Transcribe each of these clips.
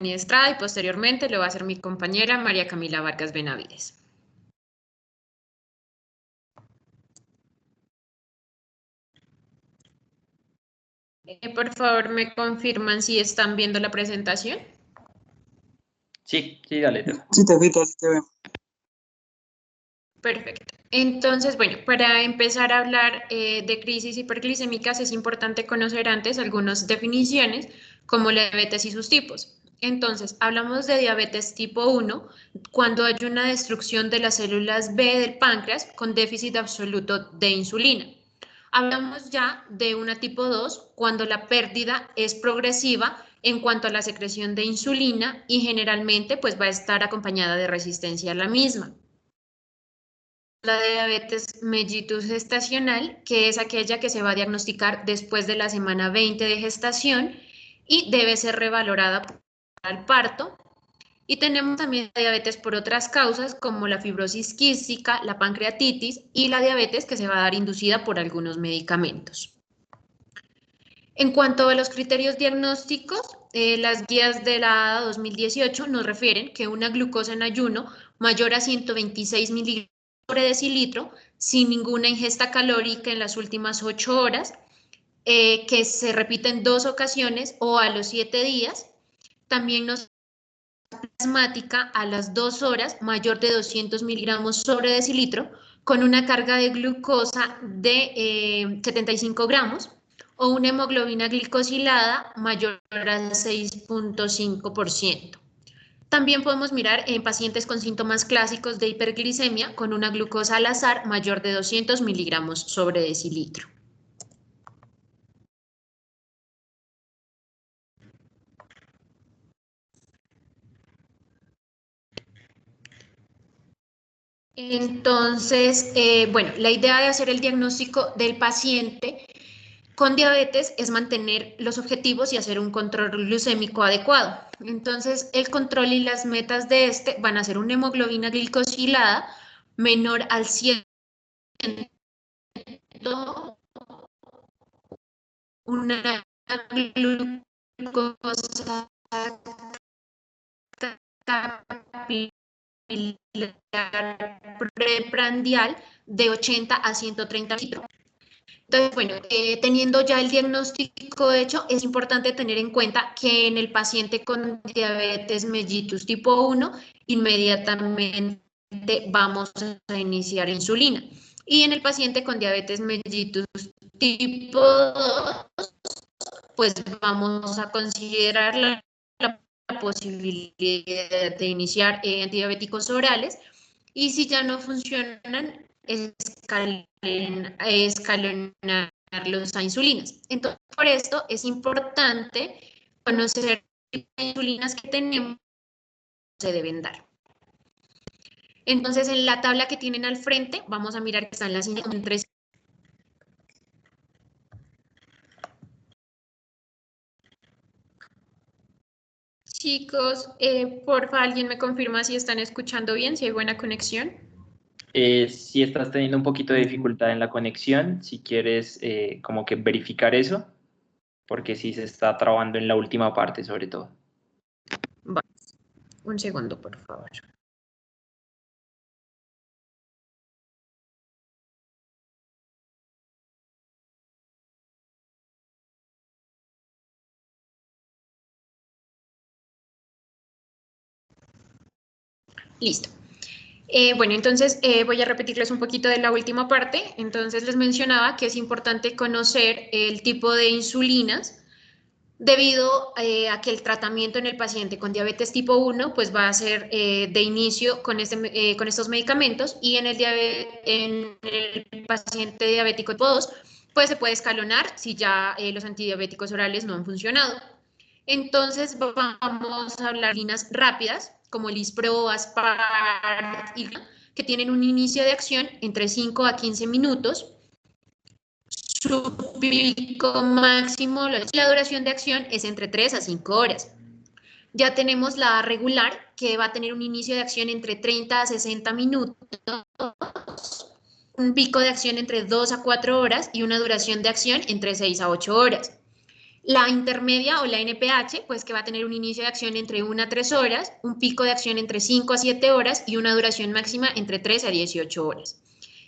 Estrada y posteriormente lo va a hacer mi compañera María Camila Vargas Benavides. Por favor, ¿me confirman si están viendo la presentación? Sí, dale. Sí, te veo, sí te veo. Perfecto. Entonces, bueno, para empezar a hablar de crisis hiperglicémicas es importante conocer antes algunas definiciones como la diabetes y sus tipos. Entonces, hablamos de diabetes tipo 1 cuando hay una destrucción de las células B del páncreas con déficit absoluto de insulina. Hablamos ya de una tipo 2 cuando la pérdida es progresiva en cuanto a la secreción de insulina y generalmente pues va a estar acompañada de resistencia a la misma. La diabetes mellitus gestacional, que es aquella que se va a diagnosticar después de la semana 20 de gestación y debe ser revalorada al parto. Y tenemos también la diabetes por otras causas como la fibrosis quística, la pancreatitis y la diabetes que se va a dar inducida por algunos medicamentos. En cuanto a los criterios diagnósticos, las guías de la ADA 2018 nos refieren que una glucosa en ayuno mayor a 126 miligramos sobre decilitro, sin ninguna ingesta calórica en las últimas 8 horas, que se repite en 2 ocasiones o a los 7 días. También nos plasmática a las 2 horas mayor de 200 miligramos sobre decilitro con una carga de glucosa de 75 gramos o una hemoglobina glicosilada mayor al 6.5%. También podemos mirar en pacientes con síntomas clásicos de hiperglicemia con una glucosa al azar mayor de 200 miligramos sobre decilitro. Entonces, bueno, la idea de hacer el diagnóstico del paciente con diabetes es mantener los objetivos y hacer un control glucémico adecuado. Entonces, el control y las metas de este van a ser una hemoglobina glicosilada menor al 100, una glucosa preprandial de 80 a 130 litros. Entonces, bueno, teniendo ya el diagnóstico hecho, es importante tener en cuenta que en el paciente con diabetes mellitus tipo 1, inmediatamente vamos a iniciar insulina. Y en el paciente con diabetes mellitus tipo 2, pues vamos a considerar la posibilidad de iniciar antidiabéticos orales y si ya no funcionan, escalonarlos a insulinas. Entonces, por esto es importante conocer las insulinas que tenemos se deben dar. Entonces, en la tabla que tienen al frente, vamos a mirar que están las insulinas. Chicos, porfa, alguien me confirma si están escuchando bien, si hay buena conexión. Si estás teniendo un poquito de dificultad en la conexión, si quieres como que verificar eso, porque sí se está trabando en la última parte sobre todo. Vale. Un segundo, por favor. Listo. Bueno, entonces voy a repetirles un poquito de la última parte. Entonces les mencionaba que es importante conocer el tipo de insulinas debido a que el tratamiento en el paciente con diabetes tipo 1 pues va a ser de inicio con estos medicamentos y en el paciente diabético tipo 2 pues se puede escalonar si ya los antidiabéticos orales no han funcionado. Entonces vamos a hablar de líneas rápidas como Lispro, Aspart, que tienen un inicio de acción entre 5 a 15 minutos. Su pico máximo, la duración de acción es entre 3 a 5 horas. Ya tenemos la regular, que va a tener un inicio de acción entre 30 a 60 minutos, un pico de acción entre 2 a 4 horas y una duración de acción entre 6 a 8 horas. La intermedia o la NPH, pues que va a tener un inicio de acción entre 1 a 3 horas, un pico de acción entre 5 a 7 horas y una duración máxima entre 3 a 18 horas.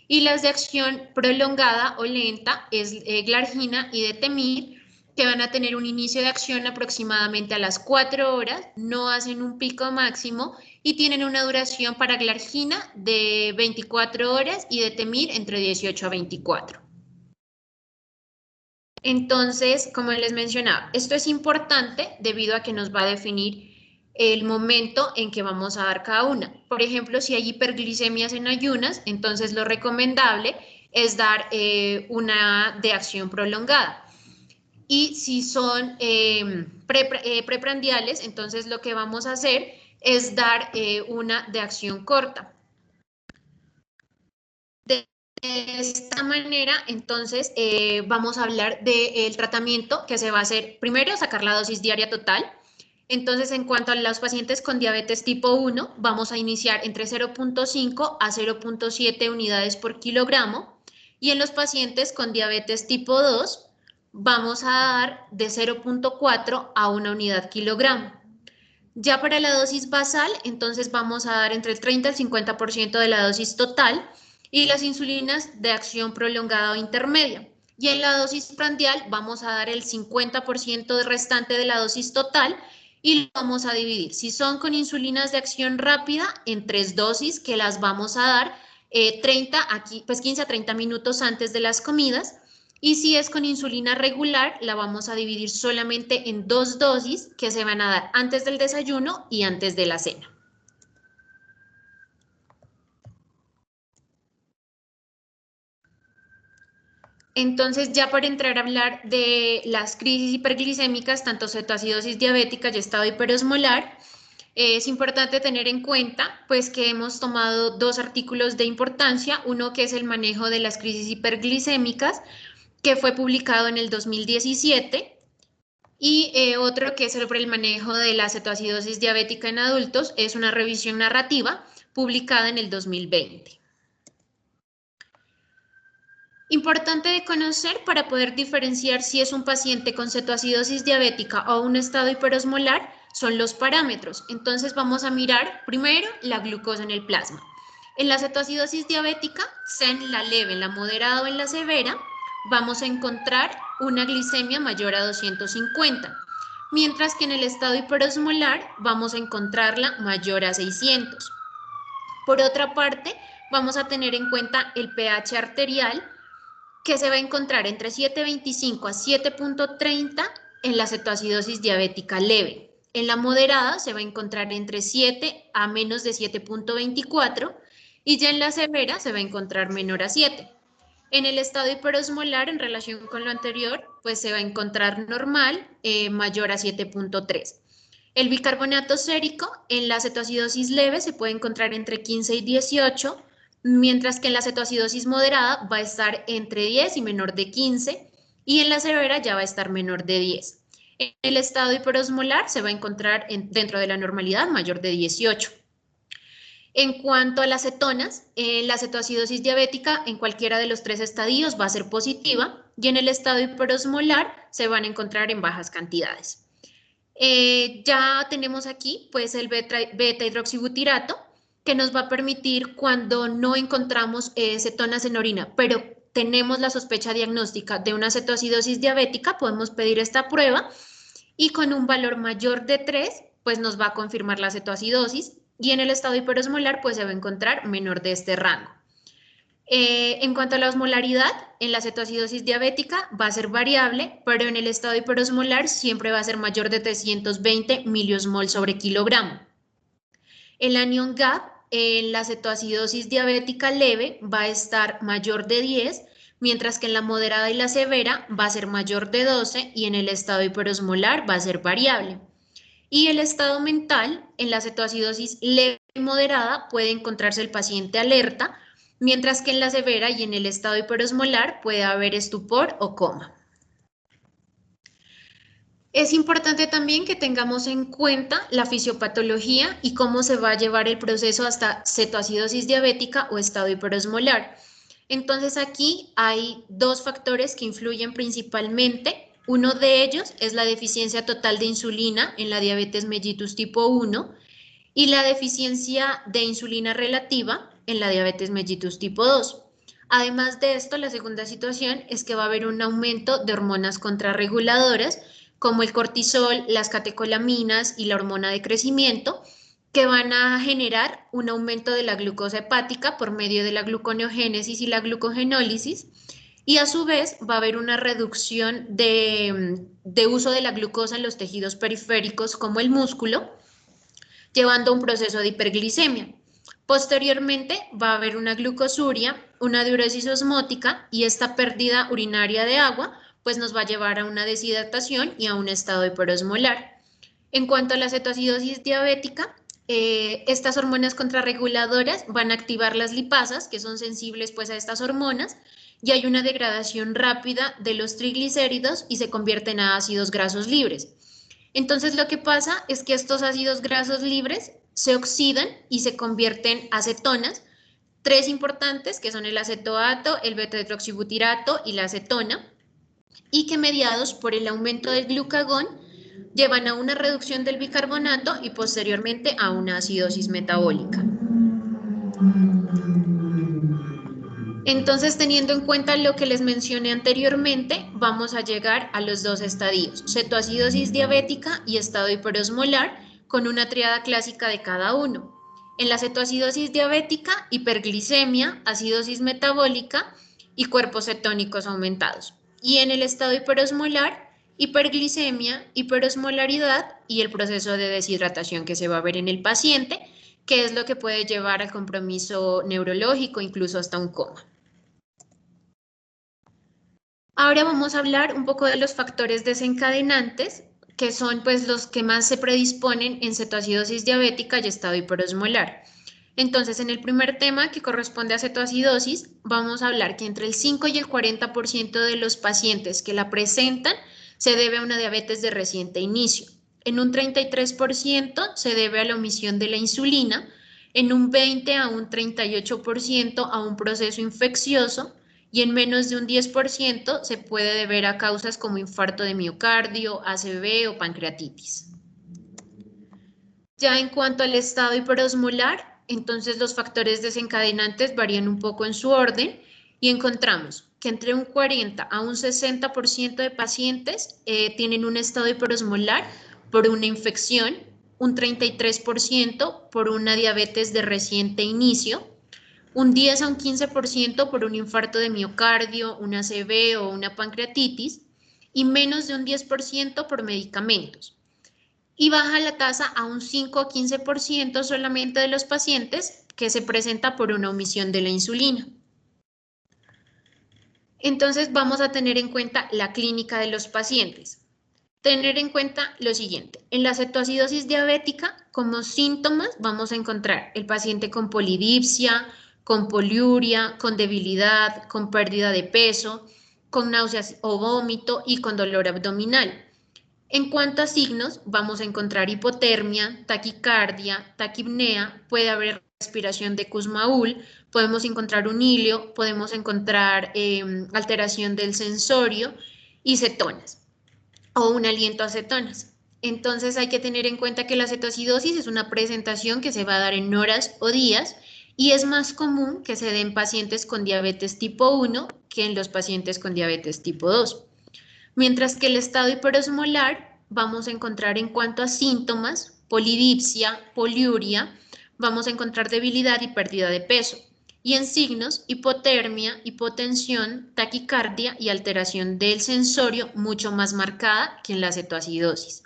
Y las de acción prolongada o lenta es glargina y detemir, que van a tener un inicio de acción aproximadamente a las 4 horas, no hacen un pico máximo y tienen una duración para glargina de 24 horas y detemir entre 18 a 24. Entonces, como les mencionaba, esto es importante debido a que nos va a definir el momento en que vamos a dar cada una. Por ejemplo, si hay hiperglicemias en ayunas, entonces lo recomendable es dar una de acción prolongada. Y si son preprandiales, entonces lo que vamos a hacer es dar una de acción corta. De esta manera, entonces, vamos a hablar del tratamiento que se va a hacer. Primero, sacar la dosis diaria total. Entonces, en cuanto a los pacientes con diabetes tipo 1, vamos a iniciar entre 0.5 a 0.7 unidades por kilogramo. Y en los pacientes con diabetes tipo 2, vamos a dar de 0.4 a 1 unidad kilogramo. Ya para la dosis basal, entonces vamos a dar entre el 30 al 50% de la dosis total y las insulinas de acción prolongada o intermedia. Y en la dosis prandial vamos a dar el 50% restante de la dosis total y lo vamos a dividir. Si son con insulinas de acción rápida, en 3 dosis que las vamos a dar 15 a 30 minutos antes de las comidas. Y si es con insulina regular, la vamos a dividir solamente en 2 dosis que se van a dar antes del desayuno y antes de la cena. Entonces, ya para entrar a hablar de las crisis hiperglicémicas, tanto cetoacidosis diabética y estado hiperosmolar, es importante tener en cuenta pues que hemos tomado 2 artículos de importancia, uno que es el manejo de las crisis hiperglicémicas, que fue publicado en el 2017, y otro que es sobre el manejo de la cetoacidosis diabética en adultos, es una revisión narrativa publicada en el 2020. Importante de conocer para poder diferenciar si es un paciente con cetoacidosis diabética o un estado hiperosmolar son los parámetros. Entonces vamos a mirar primero la glucosa en el plasma. En la cetoacidosis diabética, sea en la leve, en la moderada o en la severa, vamos a encontrar una glicemia mayor a 250, mientras que en el estado hiperosmolar vamos a encontrarla mayor a 600. Por otra parte, vamos a tener en cuenta el pH arterial, que se va a encontrar entre 7.25 a 7.30 en la cetoacidosis diabética leve. En la moderada se va a encontrar entre 7 a menos de 7.24 y ya en la severa se va a encontrar menor a 7. En el estado hiperosmolar, en relación con lo anterior, pues se va a encontrar normal, mayor a 7.3. El bicarbonato sérico en la cetoacidosis leve se puede encontrar entre 15 y 18, mientras que en la cetoacidosis moderada va a estar entre 10 y menor de 15, y en la severa ya va a estar menor de 10. En el estado hiperosmolar se va a encontrar dentro de la normalidad mayor de 18. En cuanto a las cetonas, la cetoacidosis diabética en cualquiera de los 3 estadios va a ser positiva y en el estado hiperosmolar se van a encontrar en bajas cantidades. Ya tenemos aquí pues el beta-hidroxibutirato, que nos va a permitir cuando no encontramos cetonas en orina, pero tenemos la sospecha diagnóstica de una cetoacidosis diabética, podemos pedir esta prueba y con un valor mayor de 3, pues nos va a confirmar la cetoacidosis y en el estado hiperosmolar pues se va a encontrar menor de este rango. En cuanto a la osmolaridad, en la cetoacidosis diabética va a ser variable, pero en el estado hiperosmolar siempre va a ser mayor de 320 miliosmol sobre kilogramo. El anión GAP en la cetoacidosis diabética leve va a estar mayor de 10, mientras que en la moderada y la severa va a ser mayor de 12 y en el estado hiperosmolar va a ser variable. Y el estado mental en la cetoacidosis leve y moderada puede encontrarse el paciente alerta, mientras que en la severa y en el estado hiperosmolar puede haber estupor o coma. Es importante también que tengamos en cuenta la fisiopatología y cómo se va a llevar el proceso hasta cetoacidosis diabética o estado hiperosmolar. Entonces aquí hay 2 factores que influyen principalmente Uno de ellos es la deficiencia total de insulina en la diabetes mellitus tipo 1 y la deficiencia de insulina relativa en la diabetes mellitus tipo 2. Además de esto, la segunda situación es que va a haber un aumento de hormonas contrarreguladoras como el cortisol, las catecolaminas y la hormona de crecimiento, que van a generar un aumento de la glucosa hepática por medio de la gluconeogénesis y la glucogenólisis, y a su vez va a haber una reducción de uso de la glucosa en los tejidos periféricos como el músculo, llevando a un proceso de hiperglicemia. Posteriormente va a haber una glucosuria, una diuresis osmótica y esta pérdida urinaria de agua pues nos va a llevar a una deshidratación y a un estado hiperosmolar. En cuanto a la cetoacidosis diabética, estas hormonas contrarreguladoras van a activar las lipasas, que son sensibles pues a estas hormonas, y hay una degradación rápida de los triglicéridos y se convierten a ácidos grasos libres. Entonces lo que pasa es que estos ácidos grasos libres se oxidan y se convierten en acetonas, tres importantes que son el acetoato, el beta-hidroxibutirato y la acetona, y que mediados por el aumento del glucagón llevan a una reducción del bicarbonato y posteriormente a una acidosis metabólica. Entonces, teniendo en cuenta lo que les mencioné anteriormente, vamos a llegar a los dos estadios, cetoacidosis diabética y estado hiperosmolar, con una triada clásica de cada uno. En la cetoacidosis diabética, hiperglicemia, acidosis metabólica y cuerpos cetónicos aumentados. Y en el estado hiperosmolar, hiperglicemia, hiperosmolaridad y el proceso de deshidratación que se va a ver en el paciente, que es lo que puede llevar al compromiso neurológico, incluso hasta un coma. Ahora vamos a hablar un poco de los factores desencadenantes, que son pues los que más se predisponen en cetoacidosis diabética y estado hiperosmolar. Entonces, en el primer tema que corresponde a cetoacidosis, vamos a hablar que entre el 5 y el 40% de los pacientes que la presentan se debe a una diabetes de reciente inicio. En un 33% se debe a la omisión de la insulina, en un 20 a un 38% a un proceso infeccioso, y en menos de un 10% se puede deber a causas como infarto de miocardio, ACV o pancreatitis. Ya en cuanto al estado hiperosmolar, entonces los factores desencadenantes varían un poco en su orden y encontramos que entre un 40 a un 60% de pacientes tienen un estado hiperosmolar por una infección, un 33% por una diabetes de reciente inicio, un 10 a un 15% por un infarto de miocardio, una ACV o una pancreatitis, y menos de un 10% por medicamentos. Y baja la tasa a un 5 o 15% solamente de los pacientes que se presenta por una omisión de la insulina. Entonces vamos a tener en cuenta la clínica de los pacientes. Tener en cuenta lo siguiente, en la cetoacidosis diabética, como síntomas vamos a encontrar el paciente con polidipsia, con poliuria, con debilidad, con pérdida de peso, con náuseas o vómito y con dolor abdominal. En cuanto a signos, vamos a encontrar hipotermia, taquicardia, taquipnea, puede haber respiración de Kussmaul, podemos encontrar un hilio, podemos encontrar alteración del sensorio y cetonas o un aliento a cetonas. Entonces hay que tener en cuenta que la cetoacidosis es una presentación que se va a dar en horas o días y es más común que se dé en pacientes con diabetes tipo 1 que en los pacientes con diabetes tipo 2. Mientras que el estado hiperosmolar vamos a encontrar en cuanto a síntomas, polidipsia, poliuria, vamos a encontrar debilidad y pérdida de peso. Y en signos, hipotermia, hipotensión, taquicardia y alteración del sensorio mucho más marcada que en la cetoacidosis.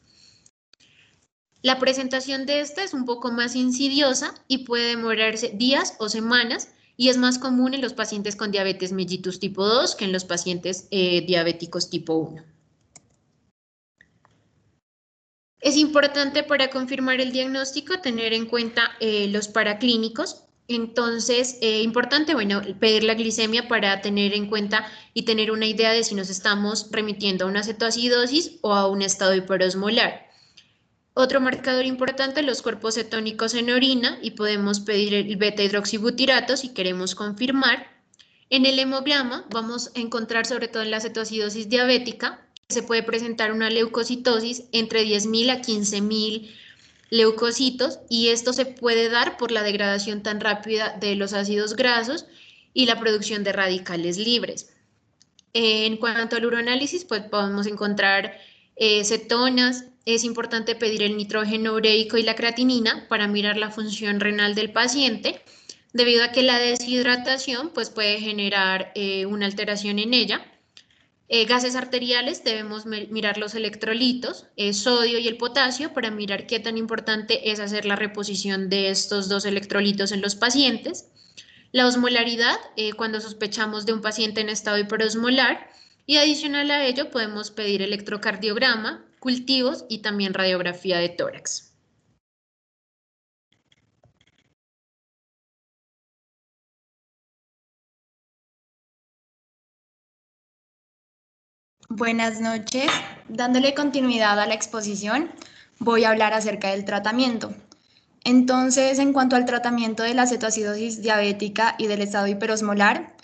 La presentación de esta es un poco más insidiosa y puede demorarse días o semanas y es más común en los pacientes con diabetes mellitus tipo 2 que en los pacientes diabéticos tipo 1. Es importante para confirmar el diagnóstico tener en cuenta los paraclínicos. Entonces, importante, bueno, pedir la glicemia para tener en cuenta y tener una idea de si nos estamos remitiendo a una cetoacidosis o a un estado hiperosmolar. Otro marcador importante, los cuerpos cetónicos en orina, y podemos pedir el beta-hidroxibutirato si queremos confirmar. En el hemograma vamos a encontrar, sobre todo en la cetoacidosis diabética, se puede presentar una leucocitosis entre 10.000 a 15.000 leucocitos, y esto se puede dar por la degradación tan rápida de los ácidos grasos y la producción de radicales libres. En cuanto al uroanálisis, pues podemos encontrar cetonas. Es importante pedir el nitrógeno ureico y la creatinina para mirar la función renal del paciente, debido a que la deshidratación pues, puede generar una alteración en ella. Gases arteriales, debemos mirar los electrolitos, sodio y el potasio, para mirar qué tan importante es hacer la reposición de estos dos electrolitos en los pacientes. La osmolaridad, cuando sospechamos de un paciente en estado hiperosmolar, y adicional a ello podemos pedir electrocardiograma, cultivos y también radiografía de tórax. Buenas noches. Dándole continuidad a la exposición, voy a hablar acerca del tratamiento. Entonces, en cuanto al tratamiento de la cetoacidosis diabética y del estado hiperosmolar,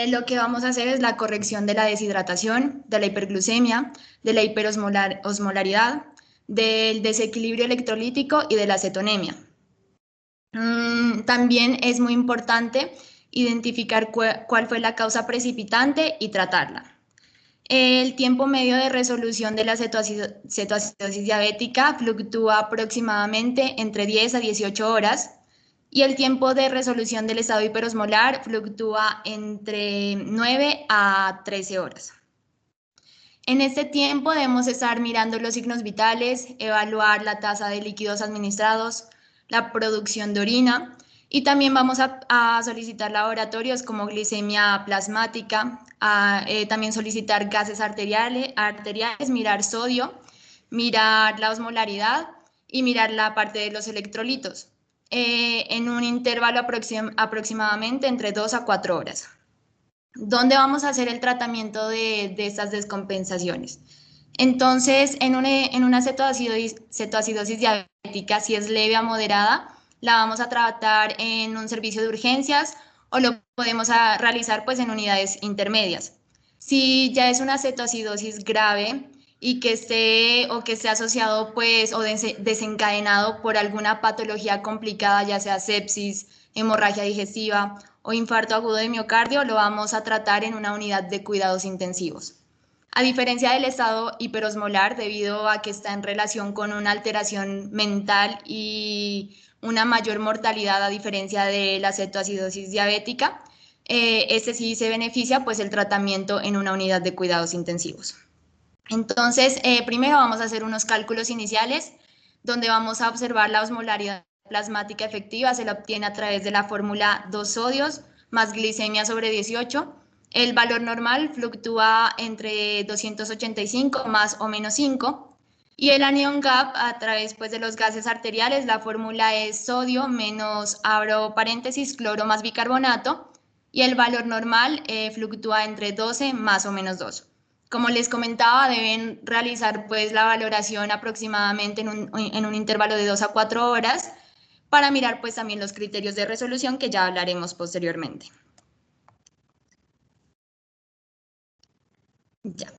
lo que vamos a hacer es la corrección de la deshidratación, de la hiperglucemia, de la hiperosmolaridad, del desequilibrio electrolítico y de la cetonemia. También es muy importante identificar cuál fue la causa precipitante y tratarla. El tiempo medio de resolución de la cetoacidosis diabética fluctúa aproximadamente entre 10 a 18 horas, y el tiempo de resolución del estado hiperosmolar fluctúa entre 9 a 13 horas. En este tiempo debemos estar mirando los signos vitales, evaluar la tasa de líquidos administrados, la producción de orina, y también vamos a solicitar laboratorios como glicemia plasmática, también solicitar gases arteriales, mirar sodio, mirar la osmolaridad y mirar la parte de los electrolitos, en un intervalo aproximadamente entre 2 a 4 horas. ¿Dónde vamos a hacer el tratamiento de estas descompensaciones? Entonces, en una cetoacidosis diabética, si es leve a moderada, la vamos a tratar en un servicio de urgencias, o lo podemos realizar pues en unidades intermedias. Si ya es una cetoacidosis grave y que esté asociado pues o desencadenado por alguna patología complicada, ya sea sepsis, hemorragia digestiva o infarto agudo de miocardio, lo vamos a tratar en una unidad de cuidados intensivos. A diferencia del estado hiperosmolar, debido a que está en relación con una alteración mental y una mayor mortalidad a diferencia de la cetoacidosis diabética, este sí se beneficia pues el tratamiento en una unidad de cuidados intensivos. Entonces, primero vamos a hacer unos cálculos iniciales donde vamos a observar la osmolaridad plasmática efectiva. Se la obtiene a través de la fórmula 2 sodios más glicemia sobre 18. El valor normal fluctúa entre 285 más o menos 5. Y el anion gap a través pues, de los gases arteriales, la fórmula es sodio menos, abro paréntesis, cloro más bicarbonato, y el valor normal fluctúa entre 12 más o menos 2. Como les comentaba, deben realizar pues, la valoración aproximadamente en un intervalo de 2 a 4 horas para mirar pues, también los criterios de resolución que ya hablaremos posteriormente. Ya.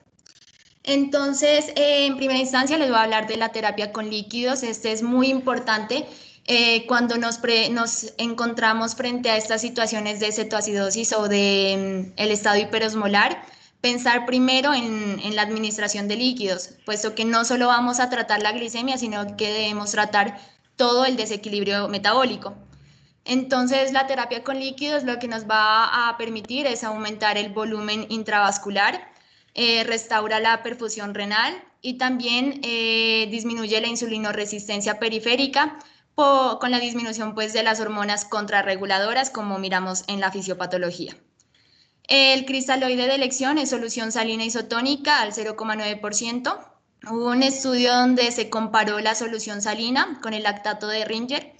Entonces, en primera instancia les voy a hablar de la terapia con líquidos. Este es muy importante cuando nos encontramos frente a estas situaciones de cetoacidosis o de el estado hiperosmolar. Pensar primero en la administración de líquidos, puesto que no solo vamos a tratar la glicemia, sino que debemos tratar todo el desequilibrio metabólico. Entonces, la terapia con líquidos lo que nos va a permitir es aumentar el volumen intravascular, restaura la perfusión renal y también disminuye la insulinoresistencia periférica con la disminución pues, de las hormonas contrarreguladoras, como miramos en la fisiopatología. El cristaloide de elección es solución salina isotónica al 0,9%. Hubo un estudio donde se comparó la solución salina con el lactato de Ringer.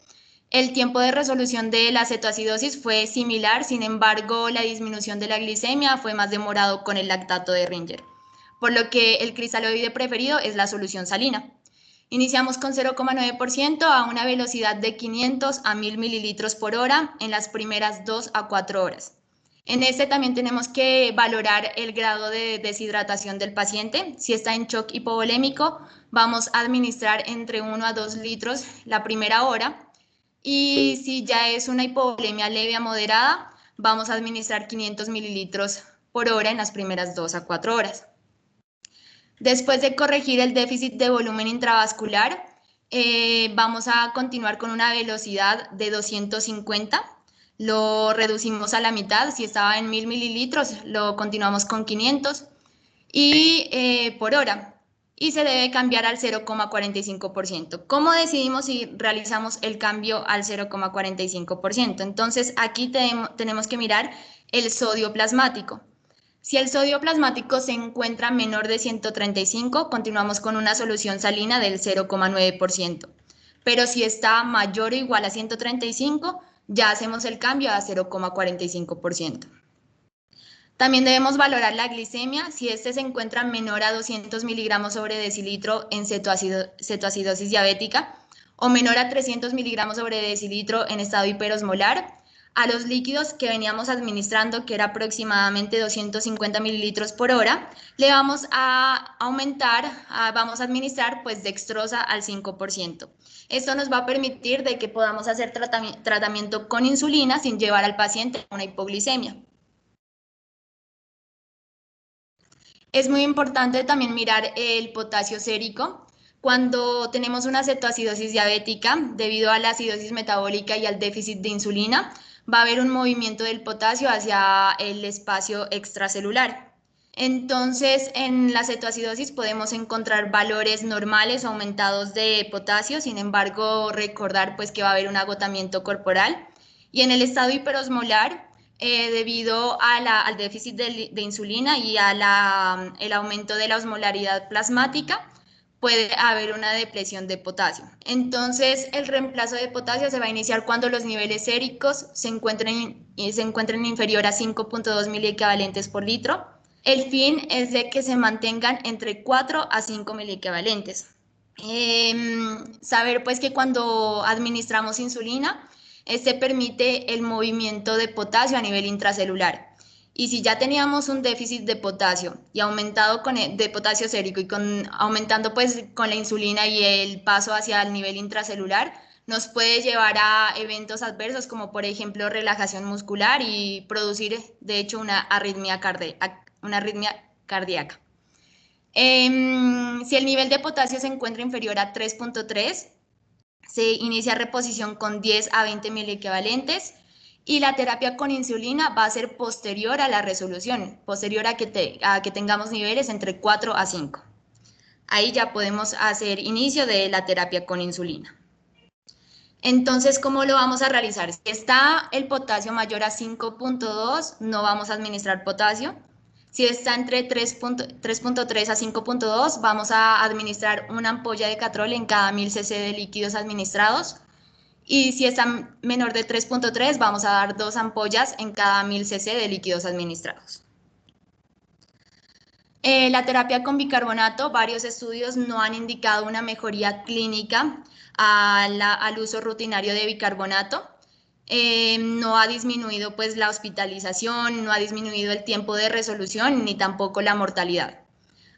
El tiempo de resolución de la cetoacidosis fue similar, sin embargo, la disminución de la glicemia fue más demorado con el lactato de Ringer, por lo que el cristaloide preferido es la solución salina. Iniciamos con 0,9% a una velocidad de 500 a 1000 mililitros por hora en las primeras 2 a 4 horas. En este también tenemos que valorar el grado de deshidratación del paciente. Si está en shock hipovolémico, vamos a administrar entre 1 a 2 litros la primera hora. Y si ya es una hipovolemia leve a moderada, vamos a administrar 500 mililitros por hora en las primeras 2 a 4 horas. Después de corregir el déficit de volumen intravascular, vamos a continuar con una velocidad de 250. Lo reducimos a la mitad, si estaba en 1000 mililitros, lo continuamos con 500 y por hora. Y se debe cambiar al 0,45%. ¿Cómo decidimos si realizamos el cambio al 0,45%? Entonces, aquí tenemos que mirar el sodio plasmático. Si el sodio plasmático se encuentra menor de 135, continuamos con una solución salina del 0,9%. Pero si está mayor o igual a 135, ya hacemos el cambio a 0,45%. También debemos valorar la glicemia. Si este se encuentra menor a 200 miligramos sobre decilitro en cetoacidosis diabética o menor a 300 miligramos sobre decilitro en estado hiperosmolar, a los líquidos que veníamos administrando, que era aproximadamente 250 mililitros por hora, le vamos a vamos a administrar pues dextrosa al 5%. Esto nos va a permitir de que podamos hacer tratamiento con insulina sin llevar al paciente a una hipoglicemia. Es muy importante también mirar el potasio sérico. Cuando tenemos una cetoacidosis diabética, debido a la acidosis metabólica y al déficit de insulina, va a haber un movimiento del potasio hacia el espacio extracelular. Entonces, en la cetoacidosis podemos encontrar valores normales o aumentados de potasio, sin embargo, recordar pues que va a haber un agotamiento corporal. Y en el estado hiperosmolar, debido al déficit de insulina y el aumento de la osmolaridad plasmática, puede haber una depresión de potasio. Entonces, el reemplazo de potasio se va a iniciar cuando los niveles séricos se encuentren inferior a 5.2 miliequivalentes por litro. El fin es de que se mantengan entre 4 a 5 miliequivalentes. Saber pues que cuando administramos insulina, este permite el movimiento de potasio a nivel intracelular. Y si ya teníamos un déficit de potasio y aumentado de potasio sérico y aumentando pues con la insulina y el paso hacia el nivel intracelular, nos puede llevar a eventos adversos como por ejemplo relajación muscular y producir de hecho una arritmia cardíaca. Si el nivel de potasio se encuentra inferior a 3.3, se inicia reposición con 10 a 20 miliequivalentes y la terapia con insulina va a ser posterior a la resolución, posterior a que tengamos niveles entre 4 a 5. Ahí ya podemos hacer inicio de la terapia con insulina. Entonces, ¿cómo lo vamos a realizar? Si está el potasio mayor a 5.2, no vamos a administrar potasio. Si está entre 3.3 a 5.2, vamos a administrar una ampolla de Catrol en cada 1000 cc de líquidos administrados. Y si está menor de 3.3, vamos a dar 2 ampollas en cada 1000 cc de líquidos administrados. La terapia con bicarbonato, varios estudios no han indicado una mejoría clínica al uso rutinario de bicarbonato. No ha disminuido pues la hospitalización, no ha disminuido el tiempo de resolución ni tampoco la mortalidad.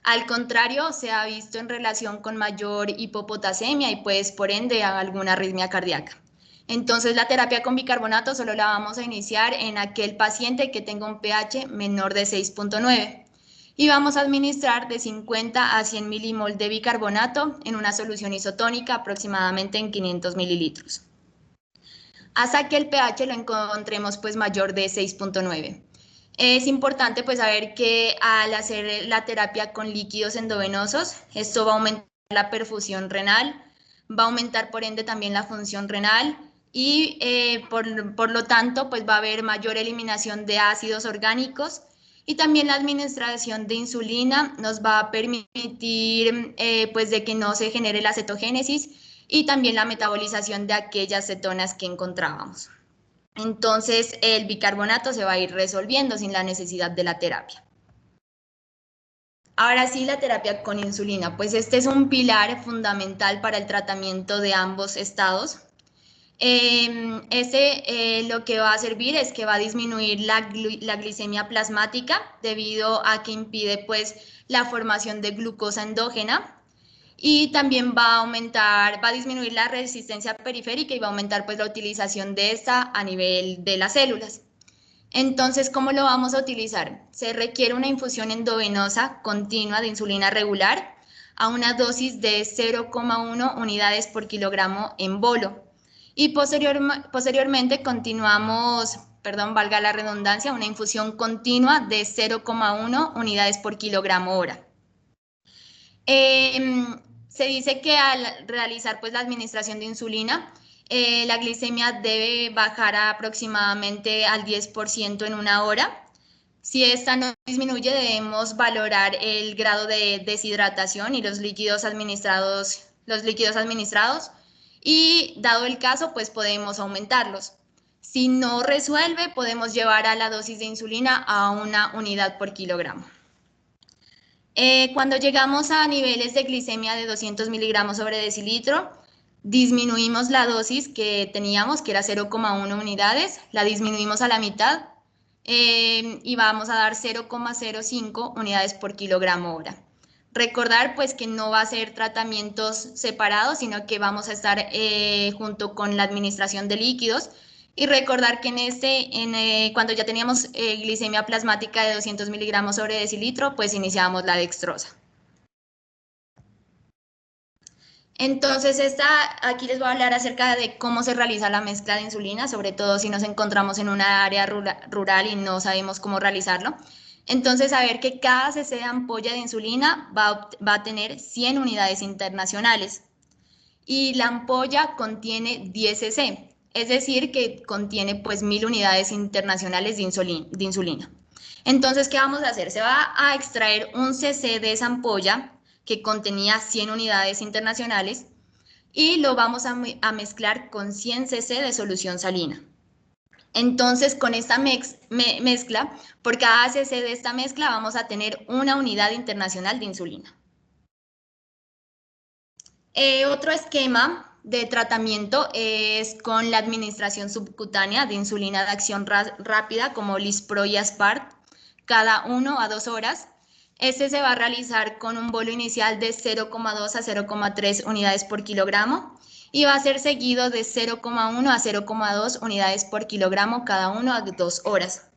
Al contrario, se ha visto en relación con mayor hipopotasemia y pues por ende alguna arritmia cardíaca. Entonces la terapia con bicarbonato solo la vamos a iniciar en aquel paciente que tenga un pH menor de 6.9 y vamos a administrar de 50 a 100 milimol de bicarbonato en una solución isotónica aproximadamente en 500 mililitros. Hasta que el pH lo encontremos pues mayor de 6.9. Es importante pues saber que al hacer la terapia con líquidos endovenosos, esto va a aumentar la perfusión renal, va a aumentar por ende también la función renal y por lo tanto pues va a haber mayor eliminación de ácidos orgánicos y también la administración de insulina nos va a permitir pues de que no se genere la cetogénesis y también la metabolización de aquellas cetonas que encontrábamos. Entonces, el bicarbonato se va a ir resolviendo sin la necesidad de la terapia. Ahora sí, la terapia con insulina, pues este es un pilar fundamental para el tratamiento de ambos estados. Lo que va a servir es que va a disminuir la glicemia plasmática debido a que impide pues la formación de glucosa endógena, y también va a disminuir la resistencia periférica y va a aumentar pues la utilización de esta a nivel de las células. Entonces, ¿cómo lo vamos a utilizar? Se requiere una infusión endovenosa continua de insulina regular a una dosis de 0,1 unidades por kilogramo en bolo. Y posteriormente continuamos, valga la redundancia, una infusión continua de 0,1 unidades por kilogramo hora. Se dice que al realizar pues la administración de insulina, la glicemia debe bajar aproximadamente al 10% en una hora. Si esta no disminuye, debemos valorar el grado de deshidratación y los líquidos administrados, y dado el caso, pues podemos aumentarlos. Si no resuelve, podemos llevar a la dosis de insulina a 1 unidad por kilogramo. Cuando llegamos a niveles de glicemia de 200 miligramos sobre decilitro, disminuimos la dosis que teníamos, que era 0,1 unidades, la disminuimos a la mitad y vamos a dar 0,05 unidades por kilogramo hora. Recordar pues que no va a ser tratamientos separados, sino que vamos a estar junto con la administración de líquidos. Y recordar que cuando ya teníamos glicemia plasmática de 200 miligramos sobre decilitro, pues iniciamos la dextrosa. Entonces, aquí les voy a hablar acerca de cómo se realiza la mezcla de insulina, sobre todo si nos encontramos en una área rural y no sabemos cómo realizarlo. Entonces, saber que cada cc de ampolla de insulina va a tener 100 unidades internacionales y la ampolla contiene 10 cc. Es decir, que contiene pues 1000 unidades internacionales de insulina. Entonces, ¿qué vamos a hacer? Se va a extraer un cc de esa ampolla que contenía 100 unidades internacionales y lo vamos a mezclar con 100 cc de solución salina. Entonces, con esta mezcla, por cada cc de esta mezcla vamos a tener 1 unidad internacional de insulina. Otro esquema de tratamiento es con la administración subcutánea de insulina de acción rápida como Lispro y Aspart cada 1 a 2 horas. Este se va a realizar con un bolo inicial de 0,2 a 0,3 unidades por kilogramo y va a ser seguido de 0,1 a 0,2 unidades por kilogramo cada 1 a 2 horas.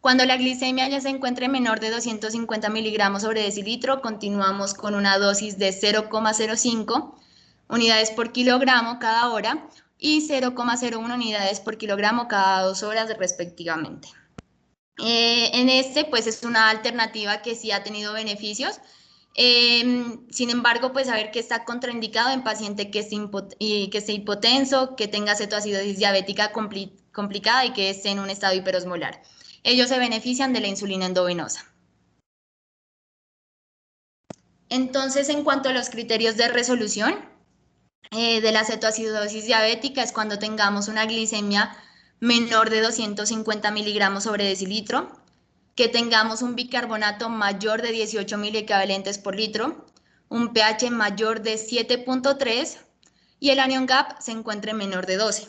Cuando la glicemia ya se encuentre menor de 250 miligramos sobre decilitro, continuamos con una dosis de 0,05 unidades por kilogramo cada hora y 0,01 unidades por kilogramo cada 2 horas respectivamente. Pues es una alternativa que sí ha tenido beneficios. Sin embargo, pues saber que está contraindicado en paciente que esté hipotenso, que tenga cetoacidosis diabética complicada y que esté en un estado hiperosmolar. Ellos se benefician de la insulina endovenosa. Entonces, en cuanto a los criterios de resolución de la cetoacidosis diabética, es cuando tengamos una glicemia menor de 250 miligramos sobre decilitro, que tengamos un bicarbonato mayor de 18 miliequivalentes por litro, un pH mayor de 7.3 y el anion gap se encuentre menor de 12.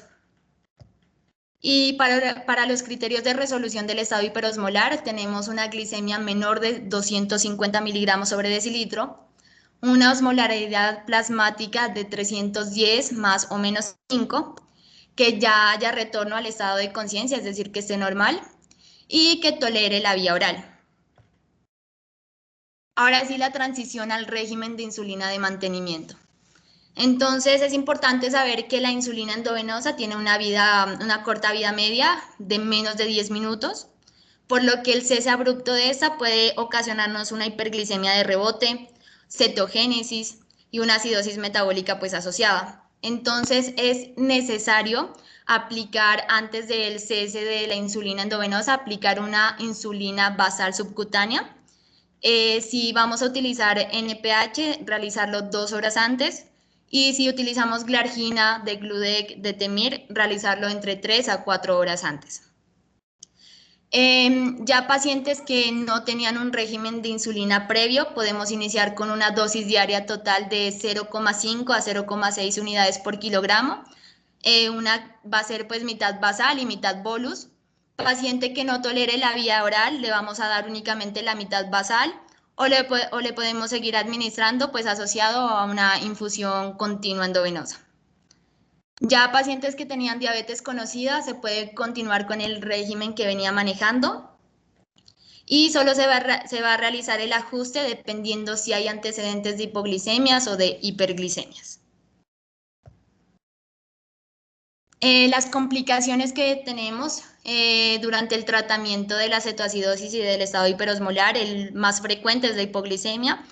Y para los criterios de resolución del estado hiperosmolar tenemos una glicemia menor de 250 miligramos sobre decilitro, una osmolaridad plasmática de 310 más o menos 5, que ya haya retorno al estado de conciencia, es decir, que esté normal, y que tolere la vía oral. Ahora sí, la transición al régimen de insulina de mantenimiento. Entonces, es importante saber que la insulina endovenosa tiene una corta vida media de menos de 10 minutos, por lo que el cese abrupto de esta puede ocasionarnos una hiperglicemia de rebote, cetogénesis y una acidosis metabólica pues asociada. Entonces, es necesario aplicar antes del cese de la insulina endovenosa, aplicar una insulina basal subcutánea. Si vamos a utilizar NPH, realizarlo 2 horas antes. Y si utilizamos glargina, de Gludec, de Temir, realizarlo entre 3 a 4 horas antes. Ya pacientes que no tenían un régimen de insulina previo, podemos iniciar con una dosis diaria total de 0,5 a 0,6 unidades por kilogramo. Una va a ser pues mitad basal y mitad bolus. Paciente que no tolere la vía oral, le vamos a dar únicamente la mitad basal o le podemos seguir administrando pues asociado a una infusión continua endovenosa. Ya pacientes que tenían diabetes conocida, se puede continuar con el régimen que venía manejando y solo se va a realizar el ajuste dependiendo si hay antecedentes de hipoglicemias o de hiperglicemias. Las complicaciones que tenemos durante el tratamiento de la cetoacidosis y del estado hiperosmolar, el más frecuente es la hipoglicemia.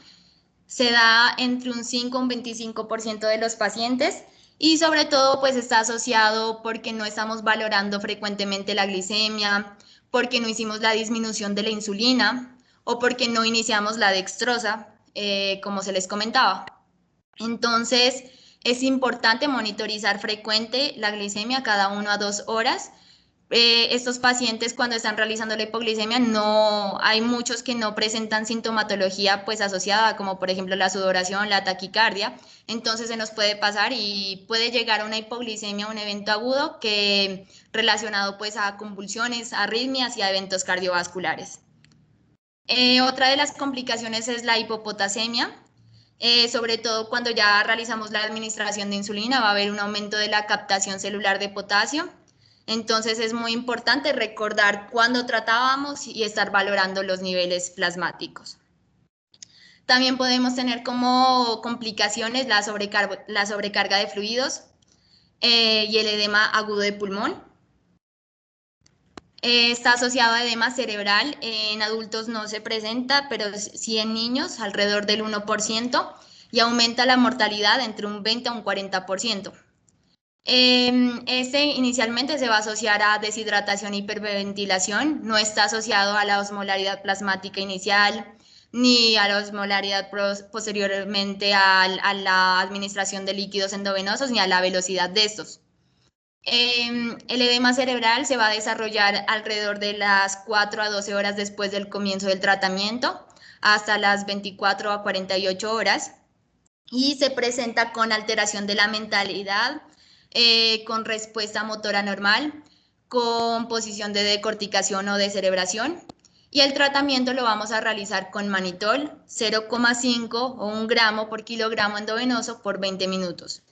Se da entre un 5 y un 25% de los pacientes y sobre todo pues está asociado porque no estamos valorando frecuentemente la glicemia, porque no hicimos la disminución de la insulina o porque no iniciamos la dextrosa, como se les comentaba. Entonces, es importante monitorizar frecuente la glicemia cada 1 a 2 horas. Estos pacientes cuando están realizando la hipoglicemia hay muchos que no presentan sintomatología pues asociada como por ejemplo la sudoración, la taquicardia, entonces se nos puede pasar y puede llegar a una hipoglicemia, un evento agudo que relacionado pues a convulsiones, arritmias y a eventos cardiovasculares. Otra de las complicaciones es la hipopotasemia. Sobre todo cuando ya realizamos la administración de insulina, va a haber un aumento de la captación celular de potasio. Entonces es muy importante recordar cuándo tratábamos y estar valorando los niveles plasmáticos. También podemos tener como complicaciones la sobrecarga de fluidos y el edema agudo de pulmón. Está asociado a edema cerebral, en adultos no se presenta, pero sí en niños, alrededor del 1%, y aumenta la mortalidad entre un 20 a un 40%. Este inicialmente se va a asociar a deshidratación e hiperventilación, no está asociado a la osmolaridad plasmática inicial, ni a la osmolaridad posteriormente a la administración de líquidos endovenosos, ni a la velocidad de estos. El edema cerebral se va a desarrollar alrededor de las 4 a 12 horas después del comienzo del tratamiento, hasta las 24 a 48 horas, y se presenta con alteración de la mentalidad, con respuesta motora normal, con posición de decorticación o descerebración, y el tratamiento lo vamos a realizar con manitol 0,5 o 1 gramo por kilogramo endovenoso por 20 minutos.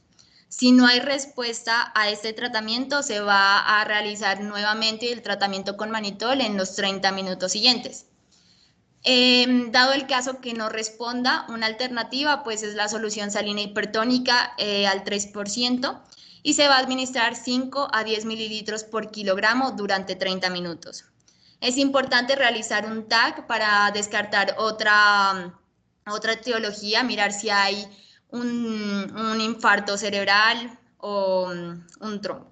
Si no hay respuesta a este tratamiento, se va a realizar nuevamente el tratamiento con manitol en los 30 minutos siguientes. Dado el caso que no responda, una alternativa pues es la solución salina hipertónica al 3% y se va a administrar 5 a 10 mililitros por kilogramo durante 30 minutos. Es importante realizar un TAC para descartar otra etiología, mirar si hay un infarto cerebral o un trombo.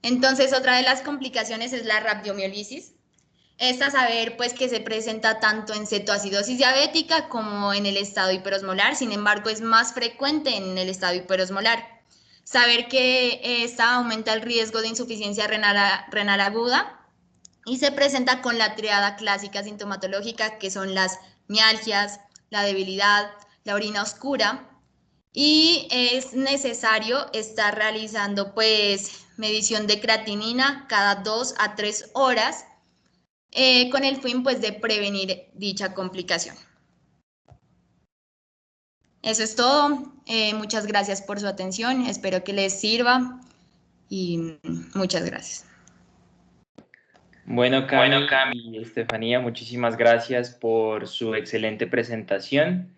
Entonces, otra de las complicaciones es la rhabdomiólisis. Esta saber pues que se presenta tanto en cetoacidosis diabética como en el estado hiperosmolar, sin embargo es más frecuente en el estado hiperosmolar. Saber que esta aumenta el riesgo de insuficiencia renal aguda y se presenta con la triada clásica sintomatológica que son las mialgias, la debilidad, la orina oscura, y es necesario estar realizando pues medición de creatinina cada 2 a 3 horas con el fin pues de prevenir dicha complicación. Eso es todo. Muchas gracias por su atención. Espero que les sirva y muchas gracias. Bueno, Cami y Estefanía, muchísimas gracias por su excelente presentación.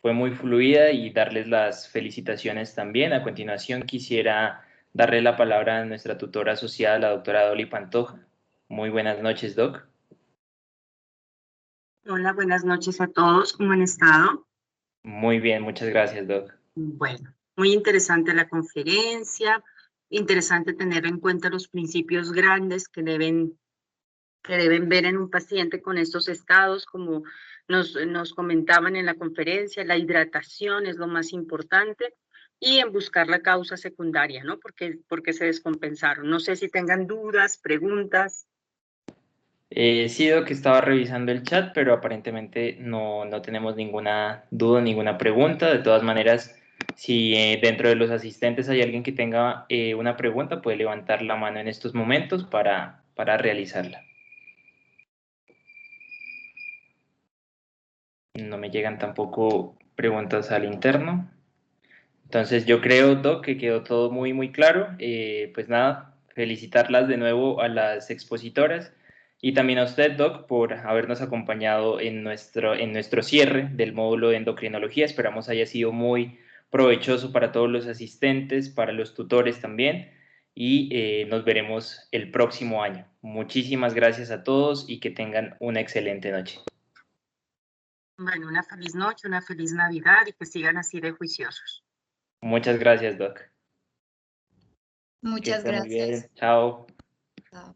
Fue muy fluida y darles las felicitaciones también. A continuación quisiera darle la palabra a nuestra tutora asociada, la doctora Dolly Pantoja. Muy buenas noches, Doc. Hola, buenas noches a todos. ¿Cómo han estado? Muy bien, muchas gracias, Doc. Bueno, muy interesante la conferencia. Interesante tener en cuenta los principios grandes que deben ver en un paciente con estos estados, como nos comentaban en la conferencia. La hidratación es lo más importante y en buscar la causa secundaria, ¿no? Porque se descompensaron. No sé si tengan dudas, preguntas. Sí, Doc, estaba revisando el chat, pero aparentemente no tenemos ninguna duda, ninguna pregunta. De todas maneras, Si dentro de los asistentes hay alguien que tenga una pregunta, puede levantar la mano en estos momentos para realizarla. No me llegan tampoco preguntas al interno. Entonces yo creo, Doc, que quedó todo muy, muy claro. Pues nada, felicitarlas de nuevo a las expositoras y también a usted, Doc, por habernos acompañado en nuestro cierre del módulo de endocrinología. Esperamos haya sido muy provechoso para todos los asistentes, para los tutores también, y nos veremos el próximo año. Muchísimas gracias a todos y que tengan una excelente noche. Bueno, una feliz noche, una feliz Navidad y que sigan así de juiciosos. Muchas gracias, Doc. Muchas Que esté muy gracias. bien. Chao. Chao.